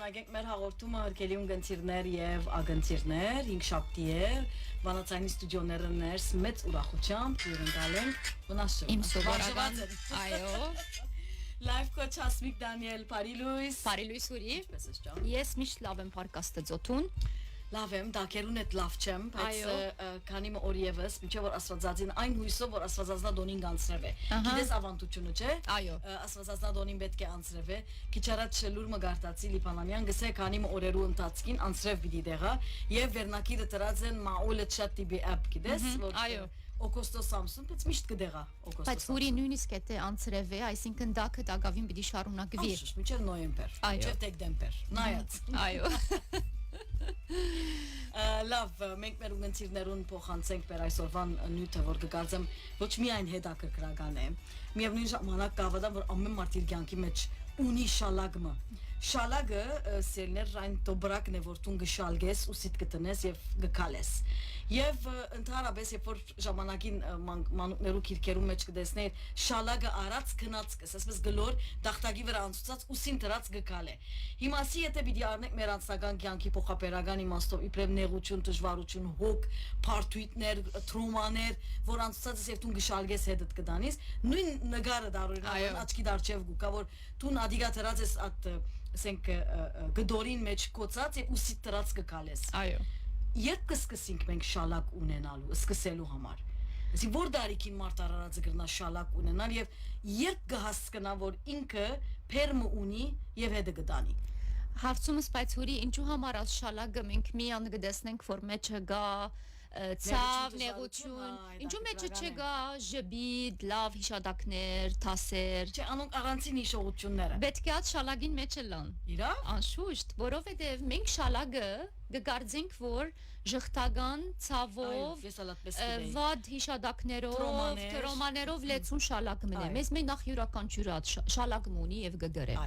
Շարունակենք մեր հաղորդումը հրկելի ունգընթիրներ եւ ագընթիրներ 5 շաբթի է Վանացյանի ստուդիոները ներս մեծ ուրախությամբ յուրընկալ ենք վնասում Իմ սովորական այո Live coach Ասմիկ Դանիել Փարիլույս Ուրի Ինչպես ես ջան Ես միշտ լավ եմ փարկաստը ծոթուն Լավ եմ, դակերուն էտ լավ չեմ, բայց քանի օր եւս, մինչեւ որ Աստվածածին այն հույսով որ Աստվածածնադոնին անցրև է։ Գիտես ավանդությունը, չէ՞։ Այո։ Աստվածածնադոնին պետք է անցրև է։ Քիչ առաջ լուր մգարտացի Լիփանամյան գսե քանի օրերու ընթացքին անցրև պիտի դեղա եւ վերնակիրը դրած են Maule Chat TB app, գիտես, որ Այո։ Օգոստո Samsung, բայց միշտ կդեղա Օգոստո։ Բայց ուրի նույնիսկ է անցրև է, այսինքն դակը դակավին պիտի շարունակվի։ Անշուշտ, մինչեւ նոյեմբեր, մինչեւ դեկտեմբեր։ Նայած։ Այո։ Լավ, մենք մեր ունգընթիրներուն փոխանցենք մեր այսօրվան նյութը, որ կգարձեմ ոչ միայն հետաքրքրական է, միևնույն ժամանակ կավադամ, որ ամեն մարդ իր կյանքի մեջ ունի շալագը։ Շալագը սելներ այն դոբրակն է, որ դու գշալգես ու սիտ կտնես եւ գկալես։ Եվ ընդհանրապես երբ որ ժամանակին մանուկներու քիրքերու մեջ կդեսներ շալագը արած քնած կես, ասես գլոր դախտակի վրա անցուցած ուսին դրած գկալ է։ Հիմա ասի եթե պիտի առնենք մեր անձնական կյանքի փոխապերական իմաստով իբրև նեղություն, դժվարություն, հոգ, փարթույթներ, տրոմաներ, որ անցուցած ես եւ դու գշալգես հետդ կդանիս, նույն նգարը դարորեն աչքի դարչև գուկա, որ դու ադիգա դրած ես at ասենք գդորին մեջ կոծած եւ ուսի դրած գկալես։ Այո։ Երբ կսկսենք մենք շալակ ունենալու, սկսելու համար։ Այսինքն որ դարիքին մարդ արարածը գրնա շալակ ունենալ եւ երբ կհասկանա որ ինքը փերմը ունի եւ հետը գտանի։ Հարցումս բայց ուրի ինչու համար աս շալագը մենք միան կդեսնենք որ մեջը գա ցավ նեղություն ինչու մեջը չգա ժբիդ լավ հիշադակներ թասեր Չէ անոնք առանցին հիշողությունները պետք է այդ շալագին մեջ լան իրա անշուշտ որովհետև մենք շալագը կգարձենք որ ժխտական ցավով վատ հիշադակներով տրոմաներով լեցուն շալակ մնե մեզ մենք նախ յուրաքանչյուրը այդ շալագը ունի եւ կգրե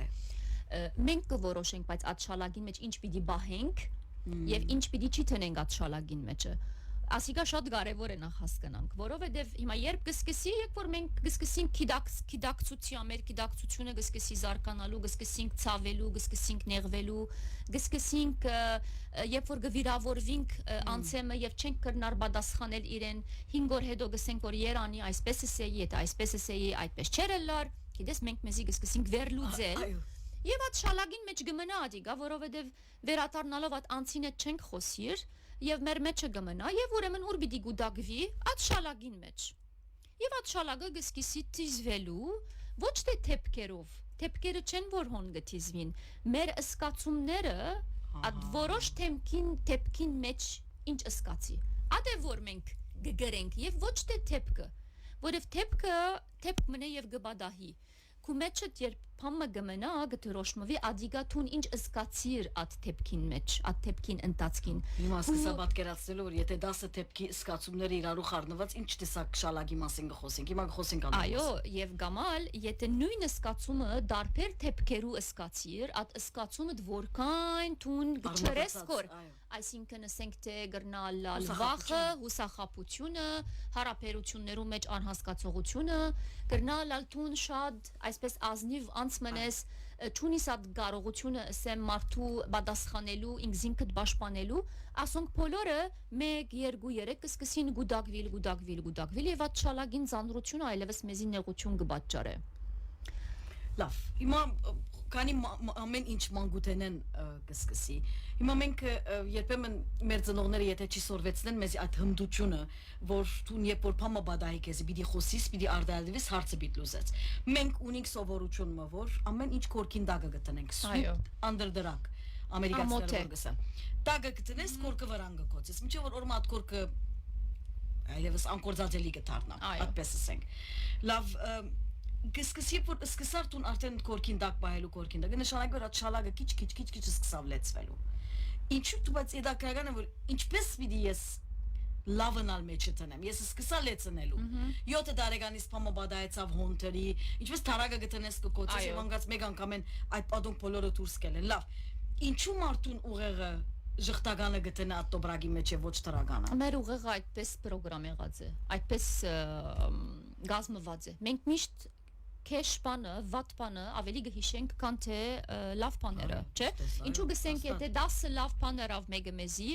մենք կորոշենք բայց այդ շալագին մեջ ինչ պիտի բահենք եւ ինչ պիտի չի տնենք այդ շալագին մեջը ասիկա շատ կարեւոր է նախ հասկանանք որովհետեւ հիմա երբ կսկսի երբ որ մենք կսկսենք քիդակցության մեր քիդակցությունը կսկսի զարգանալու կսկսենք ցավելու կսկսենք նեղվելու կսկսենք երբ որ կվիրավորվենք անցեմը եւ չենք կրնար պատասխանել իրեն 5 օր հետո գսենք որ Երանի այսպես էի եթե այսպես էի այդպես չէր լար գիտես մենք մեզի կսկսենք վերլուծել Եվ այդ շալագին մեջ գմնա ադիգա, որովհետև վերադառնալով այդ անցին հետ չենք խոսիր, եւ մեր մեջը գմնա, եւ ուրեմն ուր պիտի գուդակվի այդ շալագին մեջ։ Եվ այդ շալագը կսկսի թիզվելու, ոչ թե թեփքերով, թեփքերը չեն որ հոն գթիզվին, մեր ըսկացումները այդ որոշ թեփքին մեջ ինչ ըսկացի։ Ադե որ մենք գգրենք եւ ոչ թե թեփքը, որովհետև թեփք մնե եւ գբադահի։ Կումեջը երբ փամը գմնա գտրոշմվի ադիգաթուն ինչ ըսկացիր at թեփքին մեջ at թեփքին ընտածքին Հիմա սկսա պատկերացնելու որ եթե 10 թեփքի ըսկացումները իրարու խառնված ինչ տեսակ շալագի մասին կխոսենք հիմա կխոսենք անում Այո եւ գամալ եթե նույն ըսկացումը դարբեր թեփքերու ըսկացիր at ըսկացումը որքան թուն գչրեսկոր այսինքն ասենք թե գրնալ վախը հուսախապությունը հարաբերություններու մեջ անհասկացողությունը գրնալ թուն շատ այսպես ազնիվ անցմնես ճունիս այդ կարողությունը ասեմ մարդու պատասխանելու ինքզինքդ պաշտպանելու ասոնք բոլորը 1 2 3 կսկսին գուդակվիլ եւ այդ շալագին ծանրությունը այլևս մեզի նեղություն կպատճառե Լավ հիմա քանի ամեն ինչ մանկութենեն կսկսի հիմա մենք երբեմն մեր ծնողները եթե չի սորվեցնեն մեզ այդ հմդությունը որ դու երբ որ փամը բադահի քեզ պիտի խոսիս պիտի արդալվես հարցը պիտի լուծես մենք ունենք սովորությունը որ ամեն ինչ կորքին դագը գտնենք սուտ under the rock ամերիկացիները որ գսան դագը գտնես կորկը վրան գկոցես ինչեւ որ օրմա այդ կորկը այլևս անկորձածելի կդառնա այդպես ասենք լավ Կսկսի որ սկսար տուն արդեն կորքին դակ բայելու կորքին դակ նշանակի որ այդ շալագը քիչ սկսավ լեցվելու Ինչու՞ դու բայց եդակրականը որ ինչպես պիտի ես լավնալ մեջը տնեմ ես սկսա լեցնելու 7 տարեկանից փամը բադայեցավ հոնտերի ինչպես թարագը գտնես կկոցես եւ անգած մեկ անգամ են այդ պատոնք բոլորը դուրս կելեն լավ ինչու մարդուն ուղեղը ժխտականը գտնա տոբրագի մեջ եւ ոչ տրագանը մեր ուղեղը այդպես պրոգրամ եղած է այդպես գազմված է մենք միշտ քեշ բանը, վատ բանը ավելի գհիշենք, քան թե լավ բաները, չէ՞։ Ինչու գսենք, եթե 10 լավ բաներ ավ մեկը մեզի,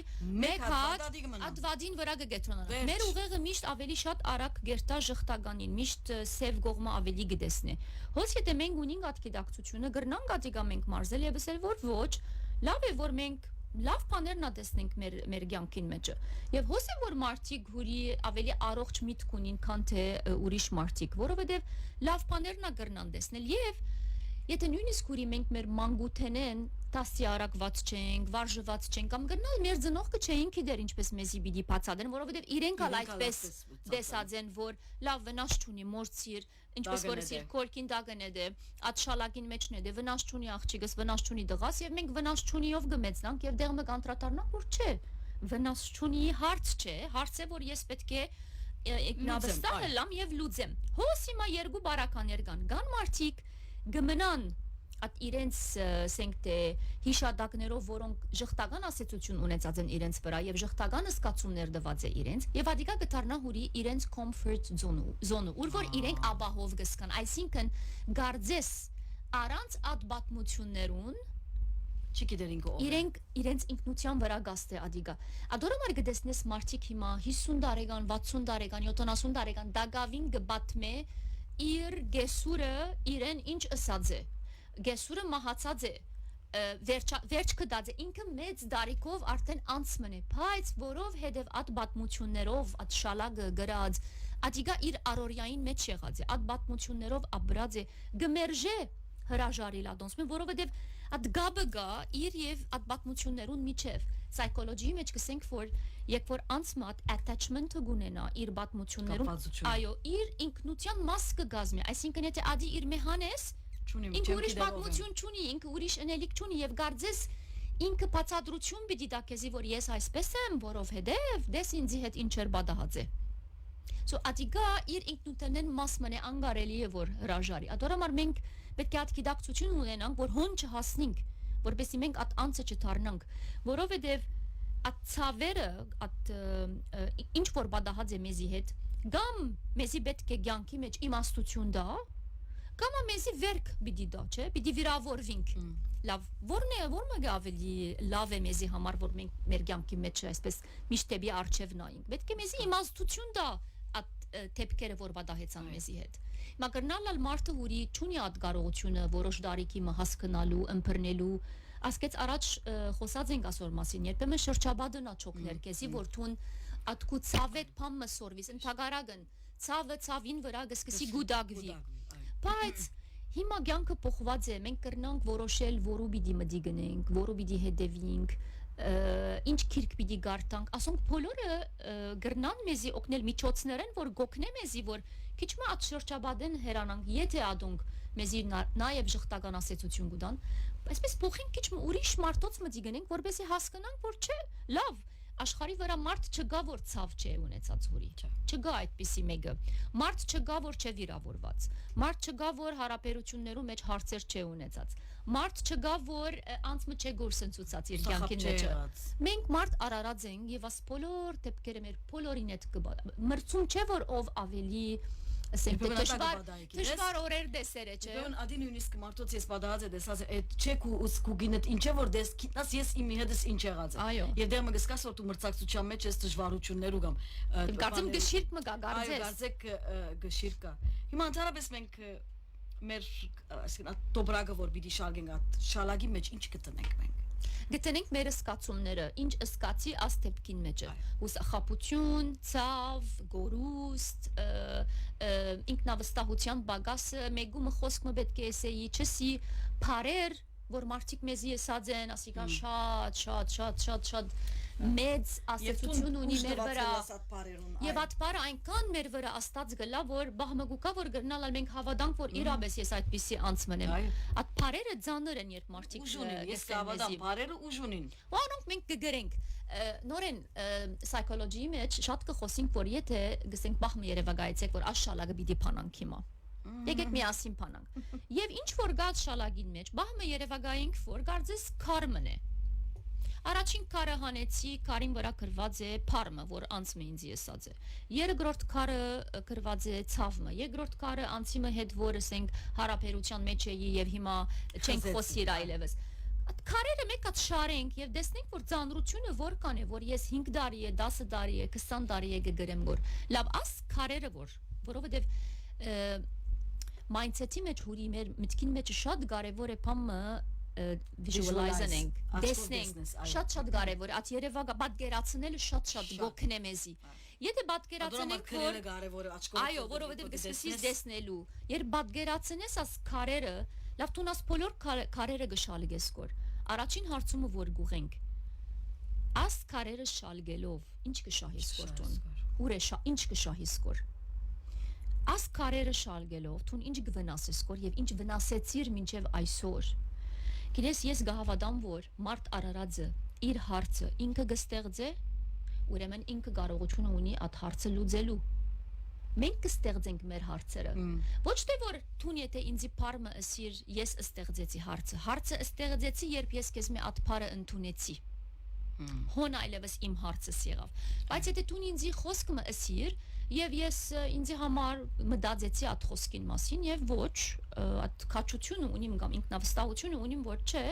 մեկ հատ ադվադին վրա գետրոնանա։ Մեր ուղեղը միշտ ավելի շատ արագ գերտա ժխտականին, միշտ սև կողմը ավելի գտեսնի։ Հոց եթե մենք ունենք այդ գիտակցությունը, գրնանք ադիգա մենք մարզել եւ ասել, որ ոչ, լավ է, որ մենք լավ բաներն ադեսնենք մեր կյանքին մեջը եւ հոսե որ մարդիկ հուրի ավելի առողջ միտք ունին քան թե ուրիշ մարդիկ որովհետեւ լավ բաներն ա գրնան տեսնել եւ եթե նույնիսկ հուրի մենք մեր մանկութենեն տասի արակված չենք, վարժված չենք կամ գնալ մեր ծնողքը չէինք իդեր ինչպես մեզի պիտի բացադրեն, որովհետև իրենք ալ այդպես դեսած են, որ լավ վնաս չունի, մորցիր, ինչպես որ իր քորքին դագն է դե, այդ շալակին մեջն է դե վնաս չունի աղջիկս, վնաս չունի դղաս եւ մենք վնաս չունիով գմեցնանք եւ դեղը կանտրատարնանք, որ չէ, վնաս չունի հարց չէ, հարց է որ ես պետք է նավստահ լամ եւ լուծեմ։ Հոս հիմա երկու բարականեր կան մարդիկ գմնան at իրենց ասենք թե հիշադակներով, որոնք ժխտական ասացություն ունեցած են իրենց վրա եւ ժխտական զգացումներ դված է իրենց եւ ադիկա կդառնա հուրի իրենց comfort zone, ուր որ իրենք աբահով գսկան, այսինքն գարձես առանց այդ բացմություններուն չգիտերին կողմ իրենց ինքնության վրա գաստե ադիգա ադորամար գտեսնես մարդիկ հիմա 50 տարեկան 60 տարեկան 70 տարեկան դագավին գբատմե իր գեսուրը իրեն ինչ ասած է գեսուրը մահացած է վերջ կդած է ինքը մեծ դարիքով արդեն անցմն է բայց որով հետև այդ բացմություններով այդ շալագը գրած ադիգա իր առօրյային մեջ եղած է այդ բացմություններով ապրած է գմերժե հրաժարի լադոնսմեն որովհետև այդ գաբը գա իր եւ այդ բացմություններուն միջև psychology-ի մեջ կսենք որ երբ որ անցմա այդ attachment-ը գունենա իր բացմություններուն այո իր ինքնության մաս կգազմի այսինքն եթե ադի իր մեհանես ինքը ուրիշ պատմություն չունի, ինքը ուրիշ ընելիք չունի եւ գարձես ինքը բացատրություն պիտի տա քեզի որ ես այսպես եմ, որովհետեւ դες ինձի հետ ինչեր բադահած է։ So ադիգա իր ինքնութենեն մասմն է անգարելի է որ հրաժարի։ Ադորամար մենք պետք է այդ գիտակցություն ունենանք, որ հոն չհասնենք, որպեսզի մենք այդ անցը չդառնանք, որովհետեւ այդ ցավերը, այդ ինչ որ բադահած է մեզի հետ, կամ մեզի պետք է կյանքի մեջ իմաստություն դա Կամա մեզի վերք պիտի դա, չէ, պիտի վիրավորվինք, լավ, որն է, որ մագ ավելի լավ է մեզի համար, որ մենք մեր կյանքի մեջ այսպես միշտ տեպի արջև նայենք, պետք է մեզի իմաստություն դա այդ թեփքերը, որ բադահեցան մեզի հետ։ Հիմա կրնալ մարդը հուրի չունի այդ կարողությունը որոշ դարիքի հասկանալու, ըմբռնելու, ասկեց առաջ խոսած ենք ասոր մասին, երբեմն շրջաբադը նա չոքներ քեզի, որ թուն ատկու ցավետ փամը սորվիս, ընդհանրական ցավը ցավին վրա գսկսի գուդագվի Բայց հիմա կյանքը փոխված է, մենք կրնանք որոշել, որու պիտի մտի գնենք, որու պիտի հետևենք, ինչ քիրք պիտի գարտանք, ասոնք բոլորը գրնան մեզի օգնել միջոցներեն, որ գոքնե մեզի, որ քիչ մը այդ շրջաբադեն հերանանք, եթե ադոնք մեզի նաև ժխտական ասացություն գուտան, այսպես փոխենք քիչ մը ուրիշ մարդոց մտի գնենք, որպեսզի հասկանանք, որ չէ, լավ Աշխարհի վրա մարդ չգա որ ցավ չէ ունեցած հուրի չգա այդպիսի մեկը մարդ չգա որ չէ վիրավորված մարդ չգա որ հարաբերություններում մեջ հարցեր չէ ունեցած մարդ չգա որ անցմը չէ գործընծուցած իր կյանքին մեջ մենք մարդ արարած ենք եւ աս բոլոր դեպքերը մեր բոլորին հետ կբա մրցում չէ որ ով ավելի ասենք դժվար օրեր դեսեր է չէ Բուն ադի նույնիսկ մարդոց ես բադահած է դեսած այդ չեք ու գինետ ինչ է որ դես գիտնաս ես իմ հետս ինչ եղած է եւ դեռ մը գսկաս որ դու մրցակցության մեջ ես դժվարություններ ու կամ կարծեմ գշիրք մը գա գարձես այո գարձեք գշիրք կա հիմա ընդհանրապես մենք մեր ասենք դոբրագը որ պիտի շալգենք այդ շալագի մեջ ինչ կտնենք մենք Գտնենք մեր սկացումները, ինչ սկացի աստեպքին մեջը, հուսախապություն, ցավ, գորուստ, ինքնավստահության բագասը, մեգումը խոսքը պետք է ասեի, չսի, բարեր, որ մարդիկ մեզի եսած են, ասիկա շատ մեծ ասացություն ունի մեր վրա եւ այդ բարը այնքան մեր վրա աստած գլա որ բահմագուկա որ գրնալ մենք հավատանք որ իրապես ես այդպիսի անցմն եմ այդ բարերը ծանր են երբ մարդիկ ես հավատամ բարերը ուժ ունին որոնք մենք կգրենք նորեն psychology-ի մեջ շատ կխոսենք որ եթե գսենք բահմը երևակայեցեք որ աշալագը պիտի փանանք հիմա Եկեք միասին փանանք եւ ինչ որ գած շալագին մեջ բահմը երևակայենք որ գարձես քարմն է Առաջին քարը հանեցի, քարին վրա գրված է փարմը, որ անցմը ինձ եսած է։ Երկրորդ քարը գրված է ցավը, երկրորդ քարը անցիմը հետ որ ասենք հարաբերության մեջ էի եւ հիմա չենք խոսիր այլևս։ Քարերը մեկ հատ շարենք եւ տեսնենք որ ծանրությունը որքան է, որ ես 5 տարի է, 10 տարի է, 20 տարի է գգրեմ որ։ Լավ, աս քարերը որովհետեւ mindset-ի մեջ հուրի մեր մտքին մեջ շատ կարևոր է բամը visualizing, տեսնենք, շատ կարևոր, այդ երևակը պատկերացնելը շատ գոքն է մեզի։ Եթե պատկերացնենք որ այո, որովհետև կսկսես տեսնելու, երբ պատկերացնես աս քարերը, լավ տունաս բոլոր քարերը գշալգես կոր։ Առաջին հարցումը որ գուղենք։ Աս քարերը շալգելով, ինչ կշահիս կոր տուն։ Ուր է ինչ կշահիս կոր։ Աս քարերը շալգելով, տուն ինչ կվնասես կոր եւ ինչ վնասեցիր մինչեւ այսօր։ Գիտես ես գահավադամ որ մարդ արարածը իր հարցը ինքը կստեղծե, ուրեմն ինքը կարողություն ունի այդ հարցը լուծելու։ Մենք կստեղծենք մեր հարցերը։ Ոչ թե որ տուն եթե ինձի փարմը ասիր ես ստեղծեցի հարցը ստեղծեցի երբ ես քեզ մի այդ փարը ընդունեցի։ Հոն այլևս իմ հարցս եղավ։ Բայց եթե տուն ինձի խոսքը ասիր եւ ես ինձի համար մտածեցի այդ խոսքին մասին եւ ոչ այդ քաչությունը ունիմ կամ ինքնավստահությունը ունիմ որ չէ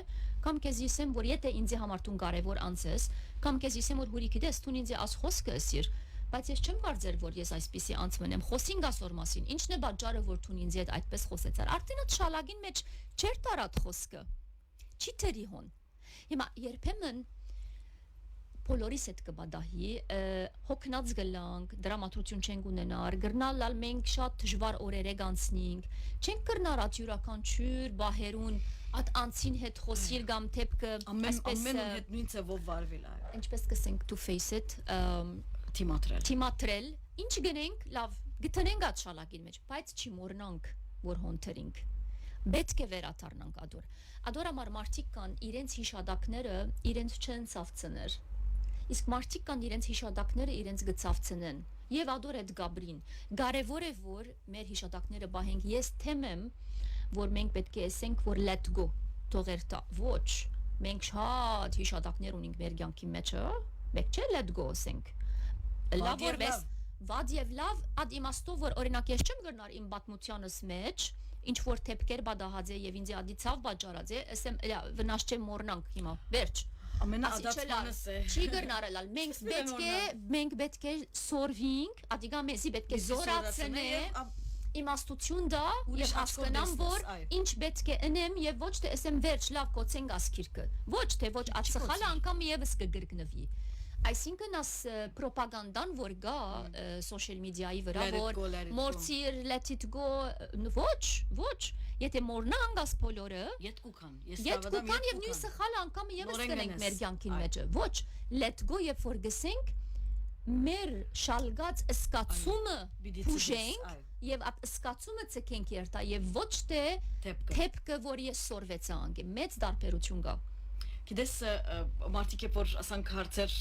կամ քեզ ասեմ որ եթե ինձի համար տուն կարևոր անցես կամ քեզ ասեմ որ հուրի գիտես տուն ինձի աս խոսքը ասիր բայց ես չեմ կարծեր որ ես այսպեսի անցմնեմ խոսին գասոր մասին ինչն է բաժարը որ տուն ինձի հետ այդպես խոսեցար արդեն այդ շալագին մեջ չէր տարած խոսքը չի թերի հոն հիմա երբեմն բոլորիս հետ կբադահի հոգնած գլանք դրամատուրգություն չենք ունենար գրնալ մենք շատ դժվար օրեր եք անցնենք չենք կրնար այդ յուրաքանչյուր բահերուն այդ անցին հետ խոսիլ կամ թեփքը այսպես ամեն հետ նույն ծավով վարվել է ինչպես կսենք to face it թիմատրել ինչ գնենք լավ գտնենք այդ շալակին մեջ բայց չի մոռնանք որ հոնթերինք պետք է վերադառնանք ադոր համար մարդիկ կան իրենց հիշադակները իրենց չեն ցավցներ իսկ մարդիկ կան իրենց հիշադակները իրենց գծավցնեն եւ ադոր այդ գաբրին կարեւոր է որ մեր հիշադակները բահենք ես թեմեմ որ մենք պետք է ասենք որ let go թողեր տա ոչ մենք շատ հիշադակներ ունենք մեր կյանքի մեջ մենք չէ let go ասենք լավ որպես վադ եւ լավ ադ իմաստով որ օրինակ ես չեմ գնար իմ պատմությանս մեջ ինչ որ թեփքեր բադահած է եւ ինձ ադի ցավ բաժարած է ասեմ վնաս չեմ մոռնանք հիմա վերջ ամենաադապտանս է չի գնարել մենք պետք է սորվինք ադիգա մեզի պետք է զորացնե իմաստություն դա եւ հասկանամ որ ինչ պետք է ընեմ եւ ոչ թե ասեմ վերջ լավ կոցենք ասքիրքը ոչ թե ոչ ածխալ անգամ եւս կգրգնվի այսինքն աս պրոպագանդան որ գա սոցիալ մեդիայի վրա որ մորցիր let it go ոչ եթե մորնանք աս բոլորը յետկուքան եւ նույն սխալ անգամ եւս կնենք մեր կյանքին մեջը ոչ let go եւ որ գսենք մեր շալգած սկացումը փուժենք եւ այդ սկացումը ցկենք երթա եւ ոչ թե թեփքը որ ես սորվեցա անգե մեծ դարբերություն կա Գիտես մարդիկ որ ասանք հարցեր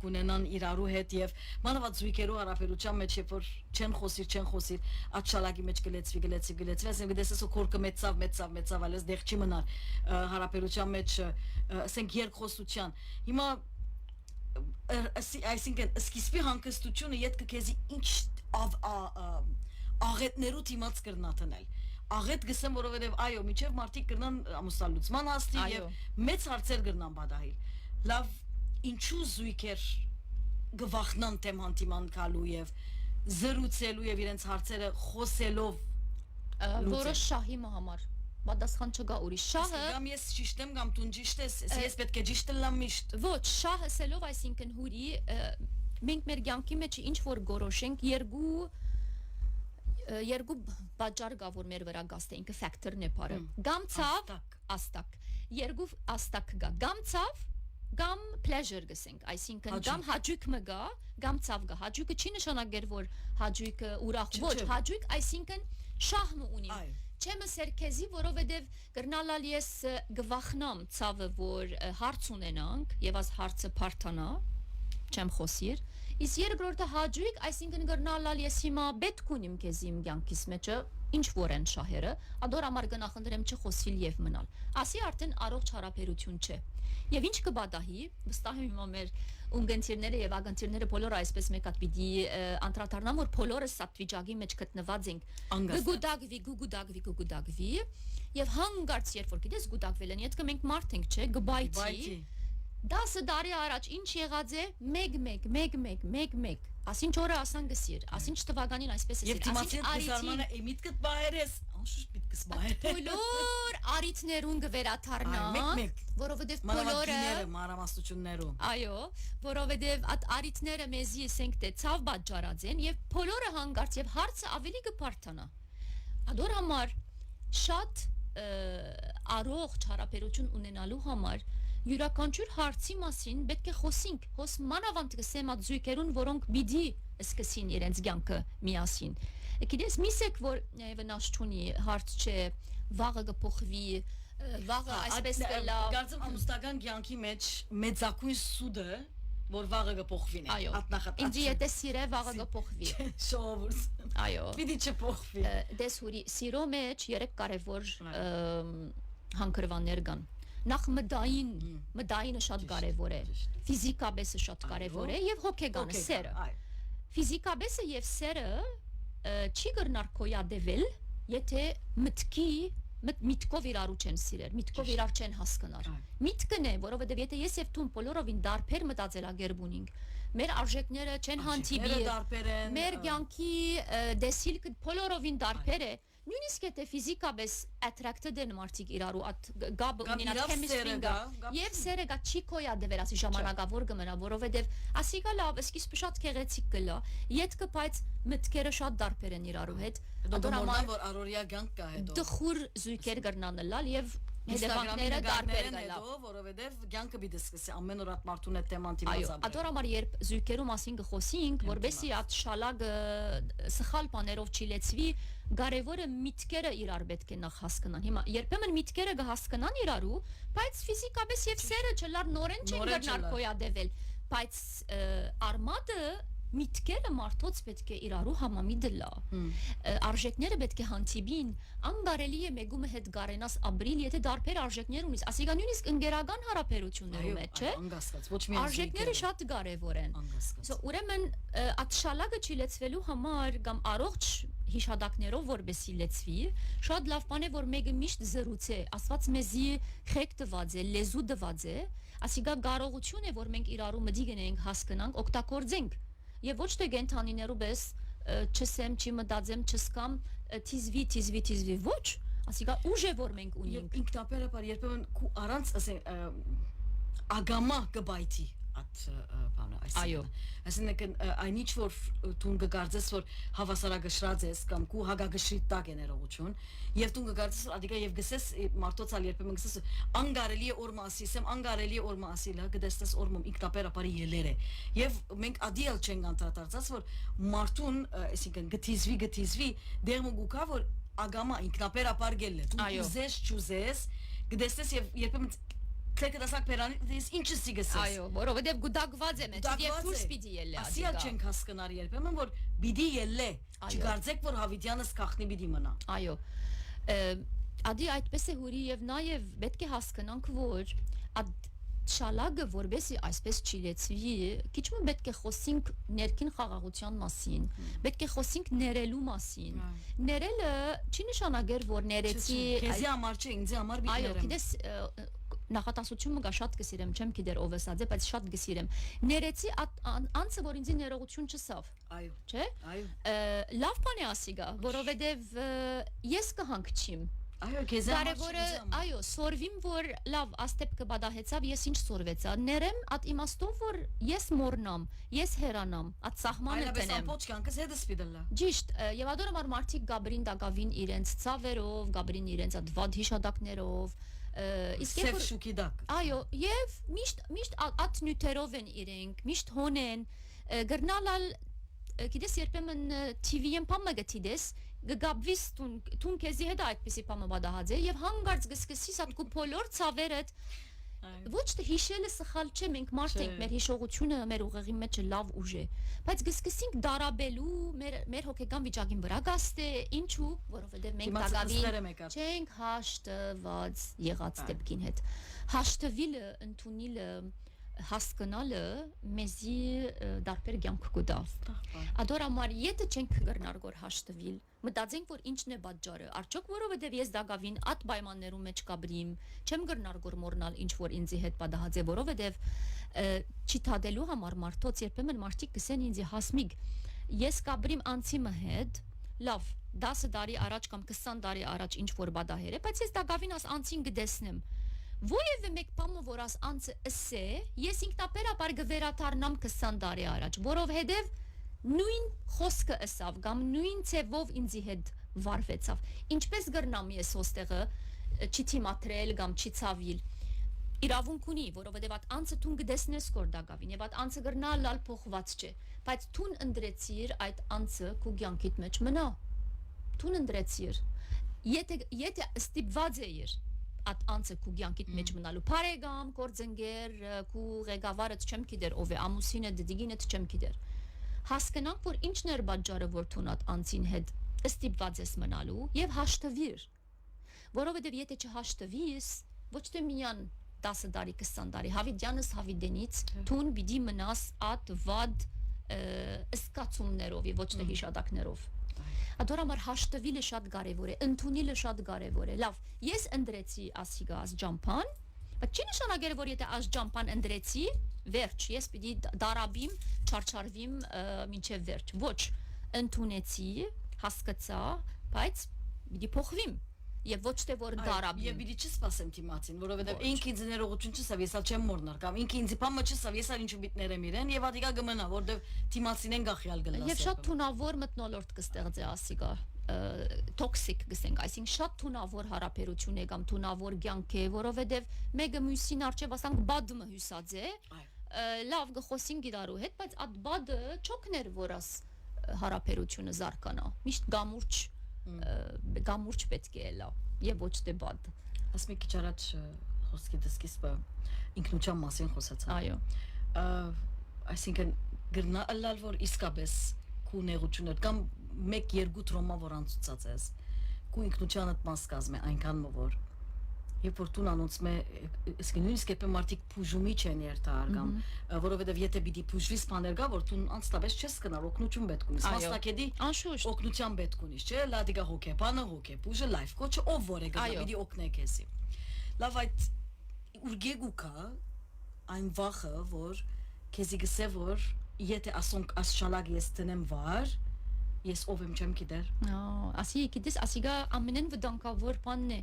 գունենան իրարու հետ եւ մանավանդ զույգերու հարաբերության մեջ երբ որ չեն խոսիր այդ շալակի մեջ գլեցվի ասենք գիտես ասո քորկը մեծավ այլս դեղ չի մնար հարաբերության մեջ ասենք երկխոսության հիմա այսինքն սկիզբի հանգստությունը յետքը քեզի ինչ աղետներու դիմաց կրնաթնել աղետ գսեմ որովհետև այո միջև մարդիկ կրնան ամուսնալուծման հասնի եւ մեծ հարցեր կրնան բադահիլ լավ ինչու զույգեր գվախնան թեմ հանդիման գալու եւ զրուցելու եւ իրենց հարցերը խոսելով որոշ շահի համար պատասխան չկա ուրիշ շահը կամ ես ճիշտ եմ կամ դու ճիշտ ես ես պետք է ճիշտ լամ միշտ ոչ շահը սելով այսինքն հուրի մենք մեր կյանքի մեջ ինչ որ գորոշենք երկու բաժար կա որ մեր վրա գաստե ինքը ֆակտորն է բարը կամ ցավ աստակ երկու աստակ կա կամ ցավ կամ pleasure գսենք այսինքն կամ հաճույք մը գա կամ ցավ գա հաճույքը չի նշանակեր որ հաճույքը ուրախ ոչ հաճույք այսինքն շահը ունի չեմ սերքեզի որովհետև գրնալալ ես գվախնամ ցավը որ հարց ունենանք եւ աս հարցը բարթանա չեմ խոսիր իսկ երկրորդը հաճույք այսինքն գրնալալ ես հիմա պետք ունիմ քեզ իմ կյանքիս մեջը ինչ որ են շահերը, ադոր համար գնախնդրեմ չխոսիլ եւ մնալ։ Ասի արդեն առողջ հարաբերություն չէ։ Եւ ինչ կբադահի, վստահ եմ հիմա մեր ունգընտիրները եւ ագընտիրները բոլորը այսպես մեկատ պիտի անդրադառնան, որ բոլորը սատ վիճակի մեջ գտնված ենք։ Գուգուդագվի եւ հանգարց երբ որ գիտես գուդագվել են, յետքը մենք մարդ ենք, չէ, գբայթի 10 տարի առաջ ինչ եղած է 1 ասինչ օրը ասան գսիր, ասինչ թվականին այսպես է, ասինչ արիցանը միտքդ բայերես, անշուշտ միտքս բայեր։ Բոլոր արիցներուն գվերաթարնան, որովհետև բոլորը մանրամասնություններում։ Այո, որովհետև այդ արիցները մեզի ասենք թե ցավ պատճառած են եւ բոլորը հանգարց եւ հարցը ավելի կփարթանա։ Ադոր համար շատ առողջ հարաբերություն ունենալու համար յուրաքանչյուր հարցի մասին պետք է խոսենք, հոս մանավանդ կսեմ այդ զույգերուն, որոնք պիտի սկսին իրենց կյանքը միասին։ Գիտես, միսեք որ վնաս չունի, հարց չէ, վաղը կփոխվի, վաղը այսպես կլա։ Կարծեմ ամուսնական կյանքի մեջ մեծակույն սուդը, որ վաղը կփոխվին է։ Ինձ եթե սիրե վաղը կփոխվի։ Շովուրս։ Այո։ Պիտի չփոխվի։ Դες հուրի սիրո մեջ երեք կարևոր հանգրվաններ կան։ Նախ մդայինը շատ կարևոր է, ֆիզիկաբեսը շատ կարևոր է եւ հոգեգանը սերը։ Ֆիզիկաբեսը եւ սերը չի կրնար կոյադեվել, եթե միտքով իրարու չեն սիրեր, միտքով իրար չեն հասկանար։ Միտքն է, որովհետեւ եթե ես եւ դու բոլորովին դարբեր մտածելակերպ ունենք, մեր արժեքները չեն հանդիպի, մեր կյանքի դեսիլքը բոլորովին դարբեր է։ Նույնիսկ եթե ֆիզիկաբես attracted են մարդիկ իրարու at գաբը ունենալ chemistry-ն գա եւ սերը գա չի կոյադեվեր ասի ժամանակավոր կմնա որովհետեւ ասիկա լավ սկիզբ շատ քեղեցիկ կլա յետքը բայց մտքերը շատ դարբեր են իրարու հետ դորամար որ առօրյա կյանք կա հետո դխուր զույգեր կրնանալ եւ հետևանքները դարբեր գալա որովհետեւ կյանքը պիտի սկսի ամեն օր at մարդուն հետ թեման դիմացաբրել այո ադորամար երբ զույգերու մասին կխոսենք որբեսի at շալագը սխալ բաներով չի լեցվի կարևորը միտքերը իրար պետք է նախ հասկանան հիմա երբեմն միտքերը կհասկանան իրարու բայց ֆիզիկապես եւ սերը չլար նորեն չեն գտնար կոյադեվել բայց արմատը միտքերը մարդոց պետք է իրարու համամիտ լա արժեքները պետք է հանդիպին անկարելի է մեկումը հետ գարենաս ապրիլ եթե դարբեր արժեքներ ունիս ասիկա նույնիսկ ընկերական հարաբերություններում է չէ արժեքները շատ կարևոր են ուրեմն այդ շալակը չի լեցվելու համար կամ առողջ հիշադակներով որբեսի լեցվի շատ լավ բան է որ մեկը միշտ զրուցե ասված մեզի խեք տված է լեզու տված է ասիկա կարողություն է որ մենք իրարու մտի գնենք հասկանանք օգտագործենք եւ ոչ թե գենթանիներու պես չսեմ չի մտածեմ չսկամ թիզվի ոչ ասիկա ուժ է որ մենք ունենք ինքնապերապար երբեմն առանց ասեն ագամա կբայթի at բանը այսինքն այնիչ որ դու կգարձես որ հավասարակշռած ես կամ քու հագագշրի տակ է ներողություն եւ դու կգարձես ադիկա եւ գսես մարտոցալ երբեմն գսես անգարելի է օրմա ասիսեմ անգարելի է օրմա ասիլա գտեսես օրմում ինքնապերապարի ելեր է եւ մենք ադիալ չենք անդրադարձած որ մարտուն այսինքն գթիզվի դերմու գուկա որ ագամա ինքնապերապար գելը դու ուզես չուզես գտեսես եւ երբեմն Քեքը դասակ պերանից ինչը սիգսես այո որովհետեւ գուդակված է մեծ եւ դուրս պիտի ելլե ասիալ չենք հասկանար երբեմն որ պիտի ելլե չգարձեք որ հավիտյանս կախնի պիտի մնա այո ադի այդպես է հուրի եւ նաեւ պետք է հասկանանք որ շալագը որբեսի այսպես չի լեցվի քիչ մը պետք է խոսենք ներքին խաղաղության մասին պետք է խոսենք ներելու մասին ներելը չի նշանակեր որ ներեցի քեզի համար չէ ինձ համար պիտի այո գիտես նախատասությունը գա շատ գսիրեմ չեմ գիտեր ով էս ադե բայց շատ գսիրեմ ներեցի անցը որ ինձ ներողություն չսավ այո չէ այո լավ բան է ասիգա որովհետեւ ես կհանգչիմ այո քեզ կարևորը այո սորվիմ որ լավ աստեպ կբադահեցավ ես ինչ սորվեցա ներեմ at իմաստով որ ես մորնամ ես հերանամ at սահմանը տնեմ այլապես ամբողջ կյանքս հետս պիտելա ճիշտ եւ ադորամար մարդիկ գաբրին դակավին իրենց ցավերով գաբրին իրենց at վատ հիշադակներով իսկ երբ շուկի դակ այո եւ միշտ at նյութերով են իրենք միշտ հոն են գրնալալ գիտես երբեմն TV-ին փամը գտիդես գգաբվիս տուն քեզի հետ այդպեսի փամը բադահաձե եւ հանգարց գսկսիս at կու բոլոր ցավերդ ոչ թե հիշելը սխալ չէ, մենք մարդ ենք, մեր հիշողությունը մեր ուղեղի մեջ լավ ուժ է, բայց գսկսենք դարաբելու մեր հոգեկան վիճակին վրա գաստե, ինչու, որովհետև մենք դակավին չենք հաշտված եղած դեպքին հետ։ Հաշտվիլը, ընդունիլը, հասկանալը մեզի դարբեր կյանք կուտա։ Ադորամար եթե չենք գրնարգոր հաշտվիլ, մտածենք որ ինչն է պատճառը, արդյոք որովհետև ես դակավին այդ պայմաններում մեջ կաբրիմ, չեմ գրնարգոր մորնալ ինչ որ ինձի հետ պատահած է, որովհետև չիթադելու համար մարդոց երբեմն մարդիկ կսեն ինձի հասմիկ, ես կաբրիմ անցիմը հետ, լավ, 10 տարի առաջ կամ 20 տարի առաջ ինչ որ պատահեր է, բայց ես դակավին աս անցին կդեսնեմ։ Որևէ մեկ բանը որ աս անցը ասե, ես ինքնաբերաբար կվերաթարնամ 20 տարի առաջ, որովհետև նույն խոսքը ասավ կամ նույն ցևով ինձի հետ վարվեցավ։ Ինչպես գրնամ ես ոստեղը չթիմատրել կամ չցավիլ։ Իրավունք ունի, որովհետև այդ անցը տուն կդեսնես կորդակավին, եւ այդ անցը գրնալ լալ փոխված չէ, բայց տուն ընդրեցիր այդ անցը քու կյանքիդ մեջ մնա։ Տուն ընդրեցիր։ Եթե ստիպված էիր at անցը քու կյանքիդ մեջ մնալու բարեկամ, կորձընկեր, քու ղեկավարը չեմ գիտեր ով է, ամուսինը, դդիգինը չեմ գիտեր։ Հասկանանք, որ ինչն էր պատճառը, որ տուն at անցին հետ ստիպված ես մնալու եւ հաշտվիր։ Որովհետեւ եթե չհաշտվիս, ոչ թե միան 10 տարի, 20 տարի, հավիդյանս հավիդենից տուն պիտի մնաս at վad սկացումներով եւ ոչ թե հիշատակներով։ Ադորամար հաշտվիլը շատ կարևոր է, ընդունիլը շատ կարևոր է։ Լավ, ես ընդրեցի ասիգա աս ջամփան, բայց չի նշանակել որ եթե աս ջամփան ընդրեցի, վերջ, ես պիտի դարաբիմ, չարչարվիմ մինչև վերջ։ Ոչ, ընդունեցի, հասկացա, բայց պիտի փոխվիմ։ Եվ ոչ թե որ դարաբիմ։ Եվ պիտի չսպասեմ թիմացին, որովհետև ինքը ինձ ներողություն չսավ, ես ալ չեմ մորնար, կամ ինքը ինձ բամը չսավ, ես ալ ինչ ուբիտներ եմ իրեն, եւ ադիկա գմնա, որովհետև թիմացին են գախյալ գլասը։ Եվ շատ թունավոր մտնոլորտ կստեղծի ասիկա, տոքսիկ գսենք, այսինքն շատ թունավոր հարաբերություն է կամ թունավոր կյանք է, որովհետև մեկը մյուսին արժև ասանք բադը հյուսած է, լավ գխոսին գիրարու հետ, բայց այդ բադը չոքներ որ աս հարաբերությունը զարգանա, միշտ գամուրջ պետք է լա եւ ոչ թե բադ։ Ասմի քիչ առաջ խոսքի դսկիզբը ինքնության մասին խոսացա։ Այո։ Այսինքն գրնա ըլլալ որ իսկապես քու նեղությունը կամ 1-2 տրոմա որ անցուցած ես քու ինքնությանդ մաս կազմե այնքան որ երբ որ տուն անոնցմե իսկ նույնիսկ եթե մարդիկ փուժումի չեն երթար կամ որովհետև եթե պիտի փուժվիս բաներ գա որ տուն անստաբես չես կնար օգնություն պետք ունիս մասնակետի օգնության պետք ունիս չէ լադիգա հոգեբանը հոգեբուժը լայֆ կոչը ով որ է գա պիտի օգնե քեզի լավ այդ ուրգեգուկա այն վախը որ քեզի գսե որ եթե ասոնք ասշալակ ես տնեմ վար ես ով եմ չեմ գիտեր։ Ասի գիտես, ասիգա ամենեն վտանգավոր բանն է,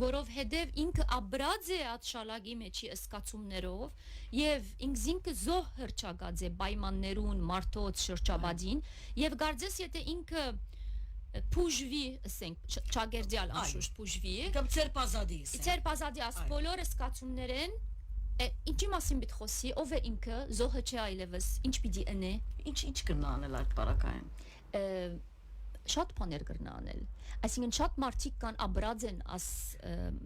որովհետև ինքը աբրած է այդ շալագի մեջի ըսկացումներով եւ ինքը զոհ հրճագած է պայմաններուն մարդոց շրջաբադին եւ գարձես եթե ինքը փուժվի, ասենք, չագերդյալ անշուշտ փուժվի, կամ ցերպազադի աս բոլոր ըսկացումներեն ինչի մասին պիտի խոսի, ով է ինքը, զոհը չէ այլևս, ինչ պիտի ընե, ինչ կրնա անել այդ բարակային շատ բաներ կրնա անել այսինքն շատ մարդիկ կան աբրած են աս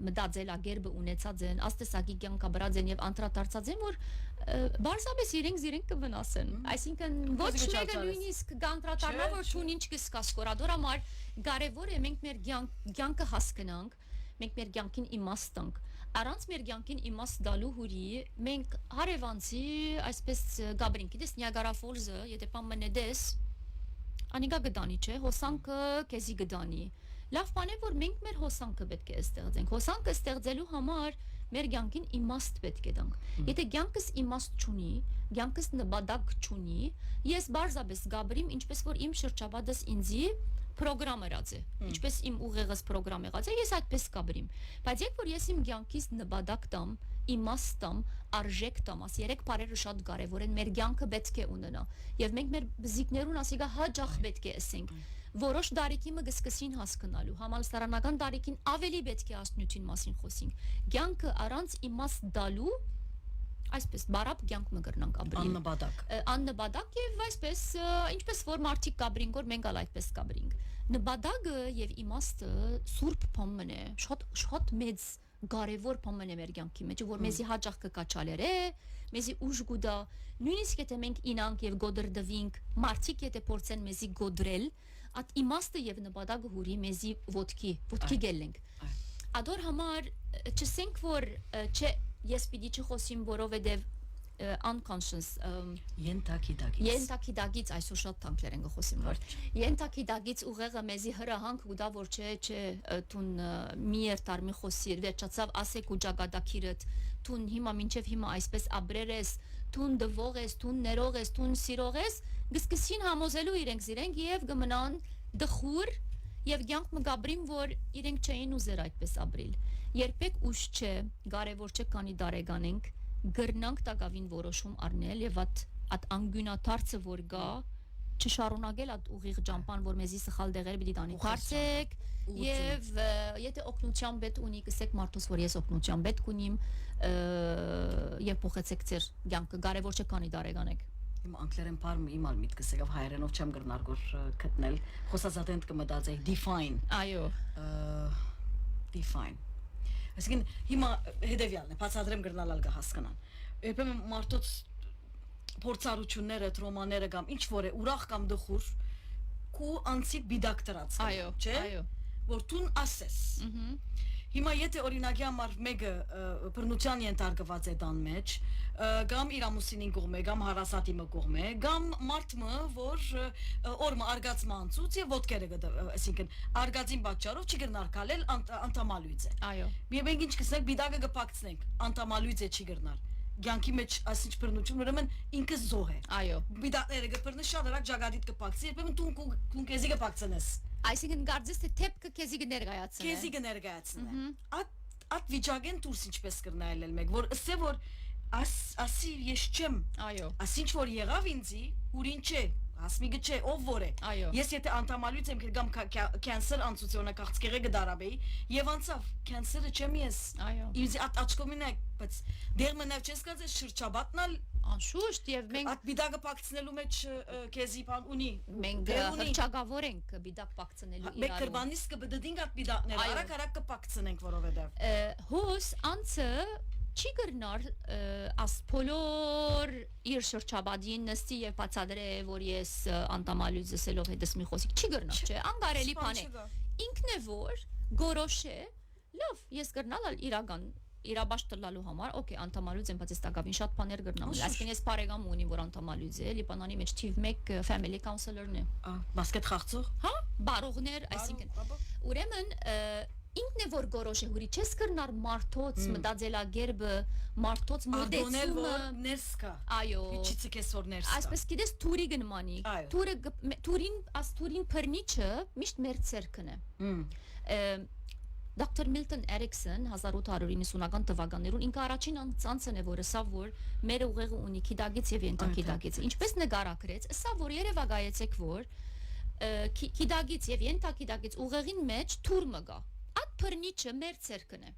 մտածելագերբը ունեցած են աս տեսակի կյանք աբրած են եւ անդրադարձած են որ բարձրապես իրենք կվնասեն այսինքն ոչ մեկը նույնիսկ կանդրադառնա որ ցուն ինչ կսկաս կորադորամար կարևոր է մենք մեր կյանքը հասկանանք մենք մեր կյանքին իմաստ տանք առանց մեր կյանքին իմաստ դալու հուրի մենք հարևանցի այսպես գաբրին գիտես Նիագարա ֆոլզը եթե բան մնեդես Անիգա գդանի չէ, հոսանքը քեզի գդանի։ Լավ բան է որ մենք մեր հոսանքը պետք է ստեղծենք։ Հոսանքը ստեղծելու համար մեր կյանքին իմաստ պետք է տանք։ Եթե կյանքս իմաստ չունի, կյանքս նպատակ չունի, ես բարձրապես գաբրիմ, ինչպես որ իմ շրջապատս ինձի պրոգրամ եղած է։ Ինչպես իմ ուղեղս պրոգրամ եղած է, ես այդպես գաբրիմ։ Բայց երբ որ ես իմ կյանքից նպատակ տամ, իմաստ տամ, արժեք տամ, աս երեք բարերը շատ կարևոր են, մեր կյանքը պետք է ունենա։ Եվ մենք մեր բզիկներուն ասիգա հաջող պետք է ասենք։ Որոշ դարիքիմը կսկսին հասկանալու, համալսարանական դարիքին ավելի պետք է ասնյութին մասին խոսենք։ Կյանքը առանց իմաստ դալու այսպես բարապ կյանք մը կրնանք ապրել աննպատակ եւ այսպես ինչպես որ մարդիկ կաբրին որ մենք ալ այդպես կաբրինք նպատակը եւ իմաստը սուրբ բան է շատ մեծ կարևոր բան է մեր կյանքի մեջ, որ մեզի հաճախ կկաչալեր է, մեզի ուժ գուտա, նույնիսկ եթե մենք ինանք եւ գոդրդվինք, մարդիկ եթե փորձեն մեզի գոդրել, at իմաստը եւ նպատակը հուրի մեզի ոտքի գելենք։ Ադոր համար չսենք որ չէ ես պիտի չխոսիմ որովհետեւ unconscious ենթակիդագից այսօր շատ թանկեր են խոսում որ ենթակիդագից ուղեղը մեզի հրահանք ու դա որ չէ տուն մի երթար մի խոսիր վերջացավ ասեք ու ճակատակիրդ տուն հիմա մինչև հիմա այսպես աբրեր ես տուն դվող ես տուն ներող ես տուն սիրող ես գսկսին համոզելու իրենք եւ գմնան դխուր եւ կյանք մգաբրին որ իրենք չէին ուզեր այդպես աբրիլ երբեք ուշ չէ կարևոր չէ քանի դարեգան ենք գրնանք տակավին որոշում առնել եւ at անգյունաթարցը որ գա չշարունակել at ուղիղ ջամփան որ մեզի սխալ դեղեր պիտի տանի դարձեք եւ եթե օգնության պետ ունի կսեք մարդուս որ ես օգնության պետք ունիմ եւ փոխեցեք ձեր կյանքը կարեւոր չէ քանի դարեգան եք իմ անգլերեն բառը իմ ալ միտքս եկավ հայերենով չեմ գրնար որ գտնել խոսածատենտ կմտածեի define այո define Այսինքն հիմա հետևյալն է, բացատրեմ գրնալալ կհասկանան։ Երբեմն մարդոց փորձառությունները, տրոմաները կամ ինչ որ է ուրախ կամ դխուր քու անցիկ բիդակ դրած։ Այո, չէ՞։ այո։ Որ տուն ասես։ Հիմա եթե օրինակի համար մեկը բռնության ենթարկված է տան մեջ, կամ իր ամուսինին կողմ է, կամ հարասատիմը կողմ է, կամ մարդը, որ օրը արգածը անցուց եւ ոտքերը այսինքն արգածին պատճառով չի գրնար քալել անտամալույց է։ Այո։ Մենք ինչ կսենք բիդակը կփակցնենք, անտամալույց է չի գրնար։ Գյանքի մեջ այսինչ բռնություն ուրեմն ինքը զոհ է։ Այո։ Բիդակները կբռնի շատ արագ ջագադիտ կփակցի, երբեմն տուն քեզի կփակցնես։ Այսինքն գարձես թե թեփքը քեզի կներկայացնի։ Քեզի կներկայացնի։ At վիճակեն դուրս ինչպես կրնայել մեկ, որ ասե որ ասի ես չեմ։ Այո։ Ասինչ որ եղավ ինձի, ուրին չէ, ասմիգը չէ, ով որ է։ Այո։ Ես եթե անտամալույց եմ կամ կենսեր անցուցյոնը քաղցկեղը գդարաբեի եւ անցավ կենսերը չեմ ես։ Այո։ Ինձ աչկոմին է, բայց դեր մնավ չես կացես շրջաբատնալ անշուշտ եւ մենք at բիդակը փակցնելու մեջ քեզի բան ունի։ Մենք հրճագավոր ենք բիդակ փակցնելու իրարու։ Մենք կրբանից կբդդինք at բիդակները, արագ կփակցնենք որովհետեւ։ Հոս անցը չի գրնար ասփոլոր իր շրջաբադին նստի եւ բացադրե որ ես անտամալույց զսելով հետս մի խոսիկ չի գրնար չէ անգարելի բան է ինքն է որ գորոշե լավ ես գրնալ իրական իրաբաշտ տալու համար օքեյ անտամալույց եմ բայց ես տակավին շատ բաներ գրնամ այսինքն ես բարեկամ ունի որ անտամալույց է լիբանանի մեջ թիվ 1 family counselor-ն է բասկետ խաղցող հա բարողներ այսինքն ուրեմն ինքն է որ գորոշ է հուրի չես կրնար մարդոց մտածելագերբը մարդոց մոտեցումը ներս կա այո իջիցը քեզ որ ներս կա այսպես գիտես թուրի գնմանի թուրին փռնիչը միշտ մեր ցերքն է Dr. Milton Erickson 1890-ական թվականներուն ինքը առաջին անձանցն է որը սա որ մեր ուղեղը ունի քիդագից եւ ենթակիդագից ինչպես նկարագրեց սա որ երևակայեցեք որ քիդագից եւ ենթակիդագից ուղեղին մեջ թուրմը գա At փռնիչը մեր ցերքն է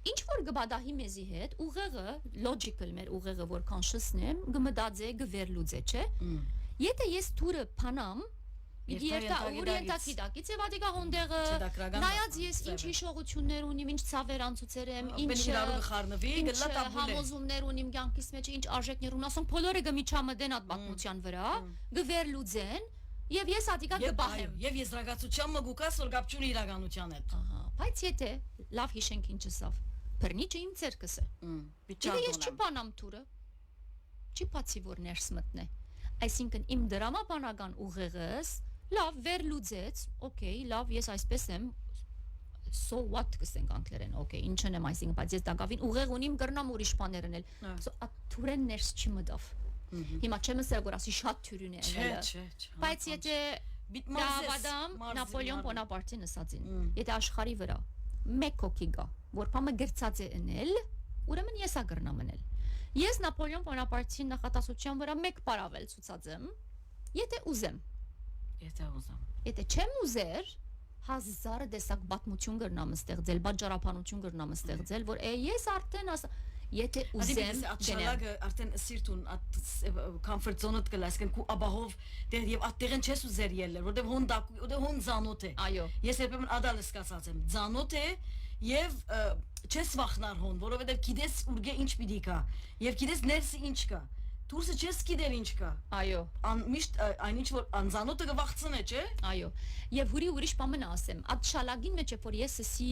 Ինչ որ գբադահի մեզի հետ ուղեղը logical մեր ուղեղը որ conscious-ն է գմդածե գվերլուծե չէ Եթե ես թուրը փանամ Երտա օրիենտակիդակից եւ ադիգա հոնդեղը նայած ես ինչ հիշողություններ ունիմ ինչ ցավեր անցուցեր եմ ինչ համոզումներ ունիմ կյանքիս մեջ ինչ արժեքներ ունեմ ասում բոլորը գմիչամդեն այդ բակմության վրա գվերլուծեն Եվ ես ադիգա կբահեմ Եվ ես ռագացության մգուկաս որ գապ չունի իրականության հետ Ահա բայց եթե լավ հիշենք ինչ ասավ Փռնիչը իմ ցերկս է Եթե ես չփանամ թուրը Չի բացի որ ներս մտնե Այսինքն իմ դրամաբանական ուղեղս լավ վերլուծեց օքեյ լավ ես այսպես եմ so what կսենք անգլերեն օքեյ ինչն եմ այսինքն բայց ես դակավին ուղեղ ունիմ կրնամ ուրիշ բաներ անել թուրեն ներս չի մտավ Հիմա չեմ ասել որ ասի շատ թյուրին է Չէ Բայց եթե Դավադամ Նապոլեոն Բոնապարտին ասածին Եթե աշխարհի վրա մեկ հոգի գա որ բամը գրծած է ընել ուրեմն ես ագրնամ ընել Ես Նապոլեոն Բոնապարտին նախատասության վրա մեկ պարավել ցուցած եմ Եթե ուզեմ Եթե չեմ ուզեր հազար դեսակ բացմություն գրնամ ստեղծել բաժարապանություն գրնամ ստեղծել որ ես արդեն Եթե ուզեմ Ատշալագը արդեն սիրտուն comfort zone-ըդ կլա այսինքն քու աբահով եւ այդտեղեն չես ուզեր ելնել որտեվ հոն զանոթ է Այո Ես երբեմն ադալը սկացած եմ զանոթ է եւ չես վախնար հոն, որովհետեւ գիտես ուրգե ինչ պիտի կա եւ գիտես ներսի ինչ կա։ Դուրսը չես գիտեր ինչ կա։ Այո։ Միշտ այնինչ որ անզանոթը կվախցնե, չէ։ Այո։ Եվ ուրիշ բան ասեմ, այդ շալագին մեջ որ ես էսի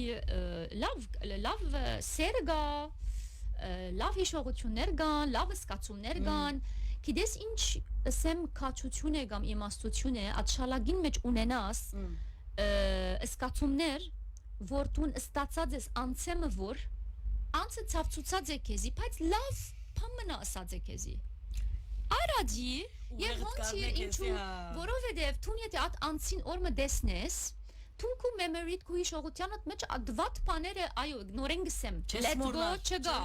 լավ սեր գա, լավ հիշողություններ կան, լավ զգացումներ կան, գիտես ինչ ասեմ քաչություն է կամ իմաստություն է, այդ շալագին մեջ ունենաս զգացումներ, որ դու ստացած ես անցեմը որ անցը ցավցուցած է քեզի, բայց լավ բան ասած է քեզի։ Արադի եւ ոնց ինչու որովհետեւ դու եթե այդ անցին օրը դեսնես դու քո memory-դ քո հիշողությանդ մեջ ադվատ բաները այո նորեն գսեմ let go չգա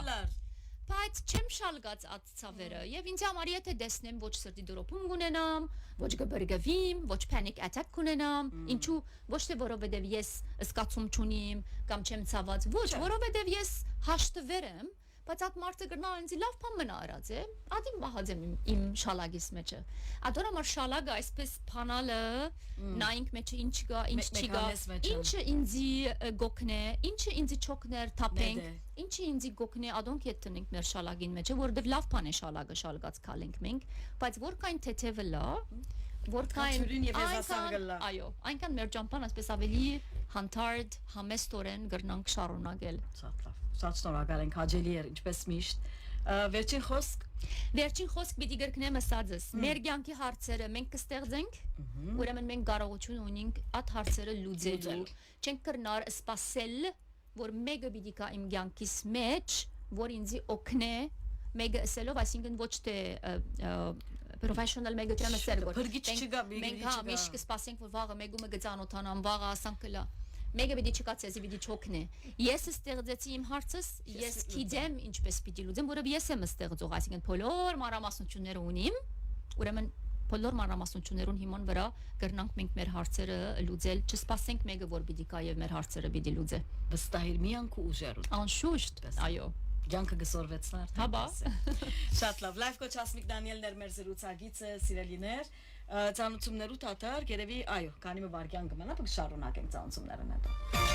բայց չեմ շալգած այդ ցավերը եւ ինձ համար եթե դեսնեմ ոչ սրտի դրոփում կունենամ ոչ գբրգվիմ ոչ panic attack կունենամ ինչու ոչ թե որովհետեւ ես զգացում չունիմ կամ չեմ ցաված ոչ որովհետեւ ես հաշտվեր եմ բայց այդ մարդը գրնա ինձ լավ բան մնա արած է ադիմ բահաձեմ իմ շալագիս մեջը ադորա մար շալագը այսպես փանալը նայինք մեջը ինչ կա ինչ չի գա ինչը ինձի գոքնե ինչը ինձի չոքներ թափենք ինչը ինձի գոքնե ադոնք հետ տնենք մեր շալագին մեջը որովհետև լավ բան է շալագը շալգած քալենք մենք բայց որքան թեթևը լա որքան այո այնքան մեր ճամփան այսպես ավելի հանդարտ համեստորեն գրնանք շարունակել Շատ շնորհակալ ենք հաջելի էր ինչպես միշտ վերջին խոսք պիտի գրկնեմ ասածս մեր կյանքի հարցերը մենք կստեղծենք ուրեմն մենք կարողություն ունենք այդ հարցերը լուծելու չենք կրնար սպասել որ մեկը պիտի կա իմ կյանքիս մեջ որ ինձ օգնե մեկը ասելով այսինքն ոչ թե professional mega tremesel որ մենք հա միշտ կսպասենք որ վաղը մեկումը գծանոթանամ վաղը ասանք կլա Մեկը պիտի չկացեցի պիտի չոքնե ես ստեղծեցի իմ հարցս ես գիտեմ ինչպես պիտի լուծեմ որովհետև ես եմ ստեղծող այսինքն բոլոր մանրամասնությունները ունիմ ուրեմն բոլոր մանրամասնություններուն հիման վրա կրնանք մենք մեր հարցերը լուծել չսպասենք մեկը որ պիտի կա եւ մեր հարցերը պիտի լուծե վստահիր միանք ու ուժերուն անշուշտ այո Յանքը գսորվեցնար Հաբա Շատ լավ լայվ կոչ Հասմիկ Դանիելներ մեր զրուցակիցը սիրելիներ ծանոթություններու թաթար գերեւի այո քանի մի վարքյան կմնա բայց շարունակենք ծանոթությունները հետո